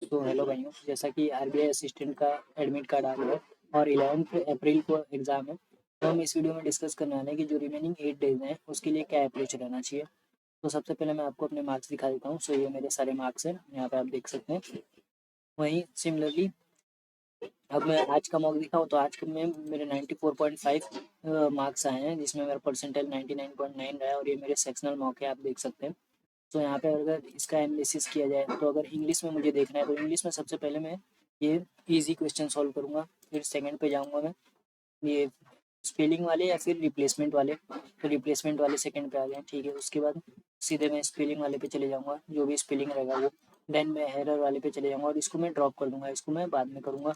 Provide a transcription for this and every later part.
तो हेलो भाइयों, जैसा कि आरबीआई असिस्टेंट का एडमिट कार्ड आ गया है और 11 अप्रैल को एग्ज़ाम है। तो हम इस वीडियो में डिस्कस करने वाले हैं कि जो रिमेनिंग 8 डेज हैं उसके लिए क्या अप्रोच रहना चाहिए। तो सबसे पहले मैं आपको अपने मार्क्स दिखा देता हूँ। सो ये मेरे सारे मार्क्स हैं, यहाँ पे आप देख सकते हैं। वहीं सिमिलरली अब मैं आज का मॉक दिखाऊँ तो आज के में मेरे 94.5 मार्क्स आए हैं, जिसमें मेरा परसेंटाइल 99.9 रहा है और ये मेरे सेक्शनल मॉक है, आप देख सकते हैं। तो यहाँ पे अगर इसका एनालिसिस किया जाए तो अगर इंग्लिश में मुझे देखना है तो इंग्लिश में सबसे पहले मैं ये इजी क्वेश्चन सॉल्व करूँगा। फिर सेकंड पे जाऊँगा मैं ये स्पेलिंग वाले या फिर रिप्लेसमेंट वाले। तो रिप्लेसमेंट वाले सेकंड पे आ गए, ठीक है। उसके बाद सीधे मैं स्पेलिंग वाले पे चले जाऊँगा, जो भी स्पेलिंग रहेगा वो। देन मैं एरर वाले पे चले जाऊँगा और इसको मैं ड्रॉप कर दूँगा, इसको मैं बाद में करूँगा,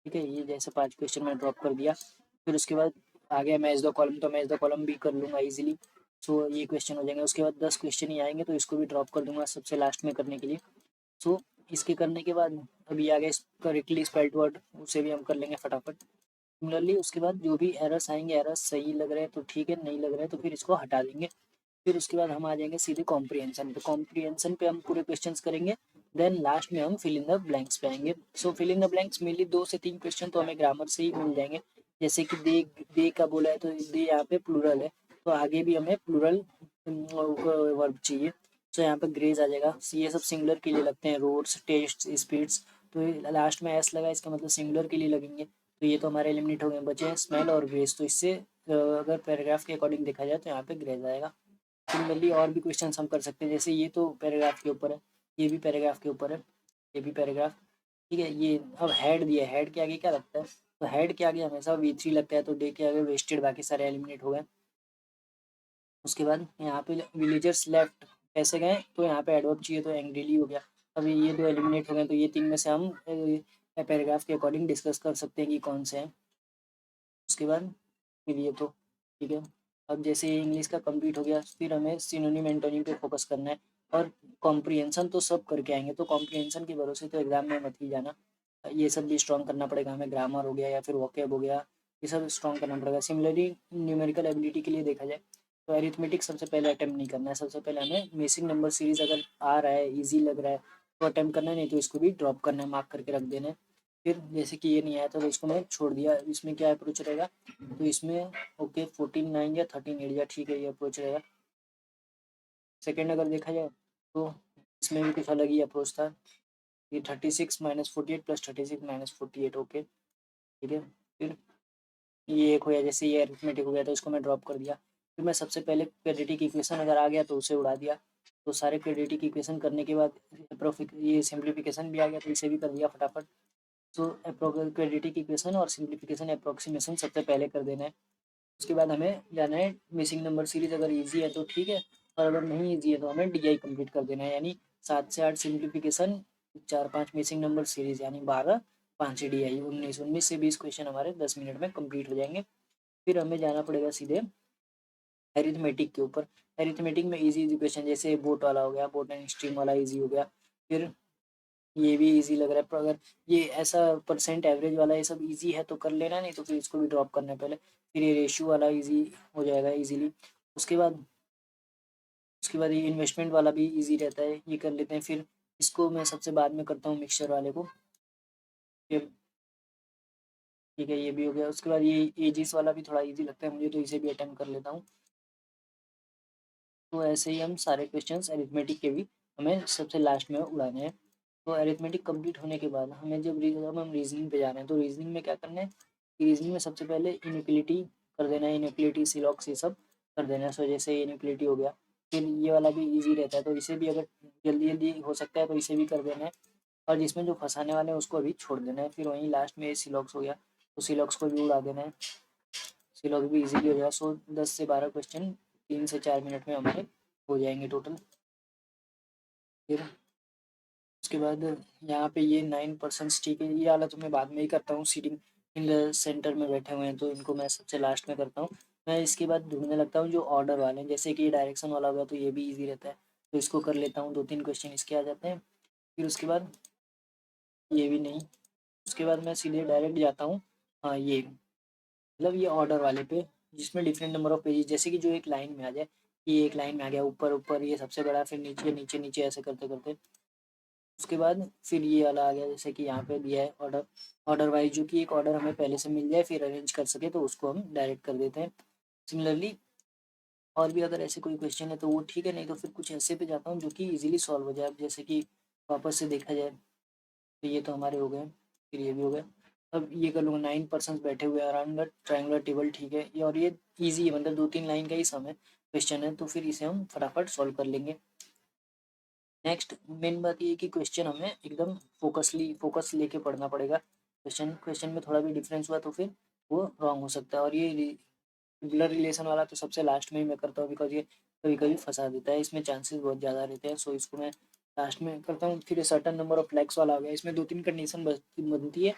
ठीक है। ये जैसे 5 क्वेश्चन मैं ड्रॉप कर दिया। फिर उसके बाद आ गया मैच द कॉलम, तो मैच द कॉलम भी कर लूँगा ईजिली। सो ये क्वेश्चन हो जाएंगे। उसके बाद 10 क्वेश्चन ही आएंगे, तो इसको भी ड्रॉप कर दूंगा सबसे लास्ट में करने के लिए। सो इसके करने के बाद अभी आ गया करेक्टली स्पेल्ड वर्ड, उसे भी हम कर लेंगे फटाफट। सिमिलरली उसके बाद जो भी एरर्स आएंगे, एरर्स सही लग रहे हैं तो ठीक है, नहीं लग रहे हैं तो फिर इसको हटा देंगे। फिर उसके बाद हम आ जाएंगे सीधे कॉम्प्रिहेंशन पे। कॉम्प्रिहेंशन पे हम पूरे क्वेश्चंस करेंगे। देन लास्ट में हम फिल इन द ब्लैंक्स पे आएंगे। So fill in the blanks mainly 2 से 3 क्वेश्चन तो हमें ग्रामर से ही मिल जाएंगे। जैसे कि दे का बोला है तो दे यहाँ पे प्लूरल है, तो आगे भी हमें प्लूरल वर्ब चाहिए। सो यहाँ पे ग्रेज आ जाएगा। ये सब सिंगुलर के लिए लगते हैं, रोड्स, टेस्ट, स्पीड्स। तो लास्ट में एस लगा, इसका मतलब सिंगुलर के लिए लगेंगे। तो ये तो हमारे एलिमिनेट हो गए, बचे हैं स्मेल और ग्रेज। तो इससे अगर पैराग्राफ के अकॉर्डिंग देखा जाए तो यहाँ पे ग्रेज आएगा। सिमिलरली और भी क्वेश्चंस हम कर सकते हैं, जैसे ये तो पैराग्राफ के ऊपर है, ये भी पैराग्राफ के ऊपर है, ये भी पैराग्राफ, ठीक है। ये अब हेड दिया है, हेड के आगे क्या लगता है, तो हेड के आगे हमेशा V3 लगता है, तो डे के आगे वेस्टेड, बाकी सारे एलिमिनेट हो गए। उसके बाद यहाँ पे विलेजर्स लेफ्ट कैसे गए, तो यहाँ पे एडवर्ब चाहिए तो एंग्रीली हो गया। अभी ये दो एलिमिनेट हो गए, तो ये 3 में से हम पैराग्राफ के अकॉर्डिंग डिस्कस कर सकते हैं कि कौन से हैं। उसके बाद फिर ये तो ठीक है। अब जैसे ये इंग्लिश का कंप्लीट हो गया, फिर हमें सिनोनिम एंटोनिम पे फोकस करना है। और कॉम्प्रिहेंशन तो सब करके आएंगे, तो कॉम्प्रिहेंशन के भरोसे तो एग्जाम में मत ही जाना। ये सब भी स्ट्रॉन्ग करना पड़ेगा हमें, ग्रामर हो गया या फिर वोकैब हो गया, ये सब स्ट्रॉन्ग करना पड़ेगा। सिमिलरली न्यूमेरिकल एबिलिटी के लिए देखा जाए तो अरिथमेटिक सबसे पहले अटेम्प्ट नहीं करना है। सबसे पहले हमें मिसिंग नंबर सीरीज अगर आ रहा है, ईजी लग रहा है तो अटेम्प्ट करना है, नहीं तो इसको भी ड्रॉप करना है, मार्क करके रख देना है। फिर जैसे कि ये नहीं आया तो इसको मैं छोड़ दिया। इसमें क्या अप्रोच रहेगा, तो इसमें ओके 14/9 या 13/8 या ठीक है, ये अप्रोच रहेगा। सेकंड अगर देखा जाए तो इसमें भी कुछ अलग ही अप्रोच था। ये 36 - 48 प्लस 36 - 48, ओके, ठीक है। फिर ये एक हो गया, जैसे ये अरिथमेटिक हो गया तो इसको मैं ड्रॉप कर दिया। फिर मैं सबसे पहले क्वाड्रेटिक इक्वेशन अगर आ गया तो उसे उड़ा दिया। तो सारे क्वाड्रेटिक इक्वेशन करने के बाद ये सिंप्लीफिकेशन भी आ गया, तो इसे भी कर दिया फटाफट। तो क्वाड्रेटिक इक्वेशन और सिंप्लीफिकेशन अप्रोक्सीमेशन सबसे पहले कर देना है। उसके बाद हमें जाना है मिसिंग नंबर सीरीज, अगर इजी है तो ठीक है, और अगर नहीं इजी है तो हमें डीआई कंप्लीट कर देना है। यानी 7 से 8 सिंप्लीफिकेशन, 4-5 मिसिंग नंबर सीरीज, यानी 12, 5 डीआई, 19, 19 से 20 क्वेश्चन हमारे 10 मिनट में कंप्लीट हो जाएंगे। फिर हमें जाना पड़ेगा सीधे अरिथमेटिक के ऊपर। अरिथमेटिक में इजी इजी क्वेश्चन, जैसे बोट वाला हो गया, बोट एंड स्ट्रीम वाला इजी हो गया। फिर ये भी इजी लग रहा है, पर अगर ये ऐसा परसेंट एवरेज वाला ये सब इजी है तो कर लेना, नहीं तो फिर इसको भी ड्रॉप करना है पहले। फिर ये रेशियो वाला इजी हो जाएगा इजीली। उसके बाद उसके बाद ये इन्वेस्टमेंट वाला भी इजी रहता है, ये कर लेते हैं। फिर इसको मैं सबसे बाद में करता हूँ, मिक्सचर वाले को। फिर ठीक है, ये भी हो गया। उसके बाद ये एजिस वाला भी थोड़ा इजी लगता है मुझे, तो इसे भी अटेम्प्ट कर लेता हूँ। तो ऐसे ही हम सारे क्वेश्चंस अरिथमेटिक के भी हमें सबसे लास्ट में उड़ाने हैं। तो अरिथमेटिक कंप्लीट होने के बाद हमें जब हम रीजनिंग पे जा रहे हैं, तो रीजनिंग में क्या करना है कि रीजनिंग में सबसे पहले इनइक्वलिटी कर देना है, इनइक्वलिटी, सिलॉक्स, ये सब कर देना है। सो जैसे इनइक्वलिटी हो गया, फिर ये वाला भी ईजी रहता है, तो इसे भी अगर जल्दी जल्दी हो सकता है तो इसे भी कर देना है। और जिसमें जो फंसाने वाले हैं उसको अभी छोड़ देना है। फिर वहीं लास्ट में सिलॉक्स हो गया, तो सिलॉक्स को भी उड़ा देना है। सिलॉक्स भी इजीली हो गया। सो 10 से 12 क्वेश्चन 3 से 4 मिनट में हमारे हो जाएंगे टोटल। फिर उसके बाद यहाँ पे ये 9%, ठीक है, ये वाला तो मैं बाद में ही करता हूँ। सीटिंग इन द सेंटर में बैठे हुए हैं तो इनको मैं सबसे लास्ट में करता हूँ। मैं इसके बाद ढूंढने लगता हूँ जो ऑर्डर वाले हैं, जैसे कि ये डायरेक्शन वाला होगा तो ये भी इजी रहता है, तो इसको कर लेता हूँ। 2-3 क्वेश्चन इसके आ जाते हैं। फिर उसके बाद ये भी नहीं, उसके बाद मैं सीधे डायरेक्ट जाता हूँ। हाँ, ये मतलब ये ऑर्डर वाले पे, जिसमें डिफरेंट नंबर ऑफ पेजेस, जैसे कि जो एक लाइन में आ जाए, ये एक लाइन में आ गया, ऊपर ऊपर ये सबसे बड़ा, फिर नीचे नीचे नीचे, ऐसे करते करते उसके बाद फिर ये वाला आ गया, जैसे कि यहाँ पे दिया है ऑर्डर, ऑर्डर वाइज, जो कि एक ऑर्डर हमें पहले से मिल जाए फिर अरेंज कर सके तो उसको हम डायरेक्ट कर देते हैं। सिमिलरली और भी अगर ऐसे कोई क्वेश्चन है तो वो ठीक है, नहीं तो फिर कुछ ऐसे पे जाता हूँ जो कि इजीली सॉल्व हो जाए। अब जैसे कि वापस से देखा जाए तो ये तो हमारे हो गए, फिर ये भी हो गया। अब ये कर लूँगा 9 पर्सन बैठे हुए अराउंड द ट्रायंगुलर टेबल, ठीक है, ये और ये ईजी है, मतलब 2-3 लाइन का ही सम है, क्वेश्चन है, तो फिर इसे हम फटाफट सॉल्व कर लेंगे। नेक्स्ट मेन बात ये है कि क्वेश्चन हमें एकदम फोकस लेके पढ़ना पड़ेगा। क्वेश्चन में थोड़ा भी डिफरेंस हुआ तो फिर वो रॉन्ग हो सकता है। और ये ब्लड रिलेशन वाला तो सबसे लास्ट में ही मैं करता हूँ, बिकॉज ये कभी कभी फंसा देता है, इसमें चांसेस बहुत ज़्यादा रहते हैं, सो इसको मैं लास्ट में करता हूँ। फिर सर्टन नंबर ऑफ लैक्स वाला हो गया, इसमें 2-3 कंडीशन बनती है,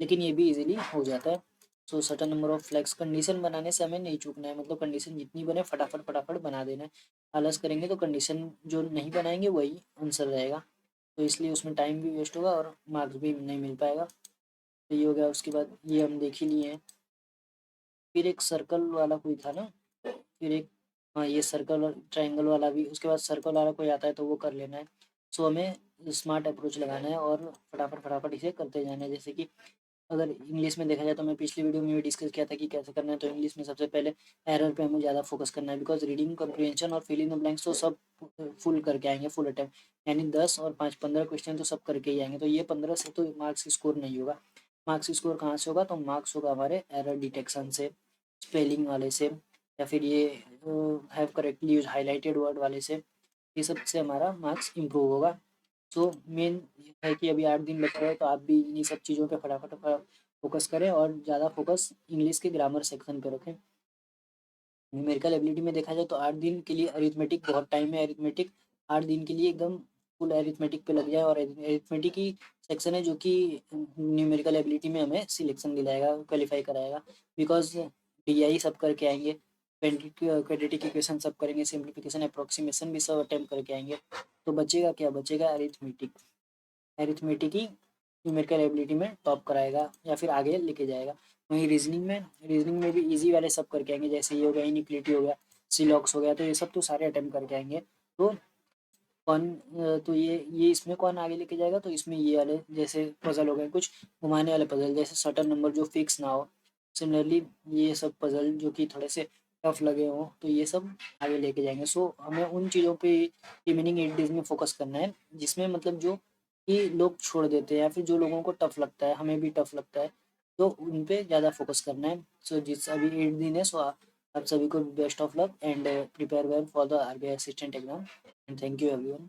लेकिन ये भी इजीली हो जाता है। So certain number of flex, condition बनाने से हमें नहीं चूकना है, मतलब कंडीशन जितनी बने फटाफट फटाफट बना देना है। आलस करेंगे तो कंडीशन जो नहीं बनाएंगे वही आंसर रहेगा, तो इसलिए उसमें टाइम भी वेस्ट होगा और मार्क्स भी नहीं मिल पाएगा। तो ये हो गया, उसके बाद ये हम देख ही लिए हैं। फिर एक सर्कल वाला कोई था ना, फिर एक, हाँ ये सर्कल और ट्रायंगल वाला भी, उसके बाद सर्कल वाला कोई आता है तो वो कर लेना है। सो हमें स्मार्ट अप्रोच लगाना है और फटाफट फटाफट इसे करते जाना है। जैसे कि अगर इंग्लिश में देखा जाए तो मैं पिछली वीडियो में भी डिस्कस किया था कि कैसे करना है, तो इंग्लिश में सबसे पहले एरर पे हमें ज़्यादा फोकस करना है, बिकॉज रीडिंग कम्प्रीहेंशन और फिल इन द ब्लैंक्स तो सब फुल करके आएंगे, फुल अटेम्प्ट, यानी 10 और 5 15 क्वेश्चन तो सब करके ही आएंगे, तो ये 15 से तो मार्क्स स्कोर नहीं होगा। मार्क्स स्कोर कहाँ से होगा, तो मार्क्स होगा हमारे एरर डिटेक्शन से, स्पेलिंग वाले से, या फिर ये have correctly use highlighted word वाले से, ये सब से हमारा मार्क्स इम्प्रूव होगा। सो मेन है कि अभी 8 दिन बच रहे हैं, तो आप भी इन्हीं सब चीज़ों पे फटाफट फोकस करें और ज़्यादा फोकस इंग्लिश के ग्रामर सेक्शन पे रखें। न्यूमेरिकल एबिलिटी में देखा जाए तो 8 दिन के लिए अरिथमेटिक बहुत टाइम है, अरिथमेटिक 8 दिन के लिए एकदम फुल अरिथमेटिक पे लग जाए, और अरिथमेटिक ही सेक्शन है जो कि न्यूमेरिकल एबिलिटी में हमें सिलेक्शन दिलाएगा, क्वालिफाई कराएगा, बिकॉज डीआई सब करके आएंगे, क्वाड्रेटिक इक्वेशन सब करेंगे, सिंप्लीफिकेशन अप्रोक्सीमेशन भी सब अटेम्प्ट करके आएंगे, तो बचेगा क्या, बचेगा अरिथमेटिक। अरिथमेटिक ही न्यूमेरिकल एबिलिटी में टॉप कराएगा या फिर आगे लेके जाएगा। वहीं रीजनिंग में भी इजी वाले सब करके आएंगे, जैसे ये हो गया इनिक्विटी हो गया, सिलॉक्स हो गया, तो ये सब तो सारे अटेम्प्ट करके आएंगे। तो कौन तो ये इसमें कौन आगे लेके जाएगा, तो इसमें ये वाले जैसे पजल हो गए, कुछ घुमाने वाले पजल, जैसे सर्टन नंबर जो फिक्स ना हो। सिमिलरली ये सब पजल जो कि थोड़े से टफ लगे हों, तो ये सब आगे लेके जाएंगे। सो हमें उन चीज़ों पे रिमेनिंग 8 डेज में फोकस करना है जिसमें मतलब जो कि लोग छोड़ देते हैं, या फिर जो लोगों को टफ लगता है, हमें भी टफ लगता है, तो उन पे ज़्यादा फोकस करना है। सो जिस अभी 8 दिन है, सो आप सभी को best of luck and prepare well for the RBI assistant exam, and thank you everyone.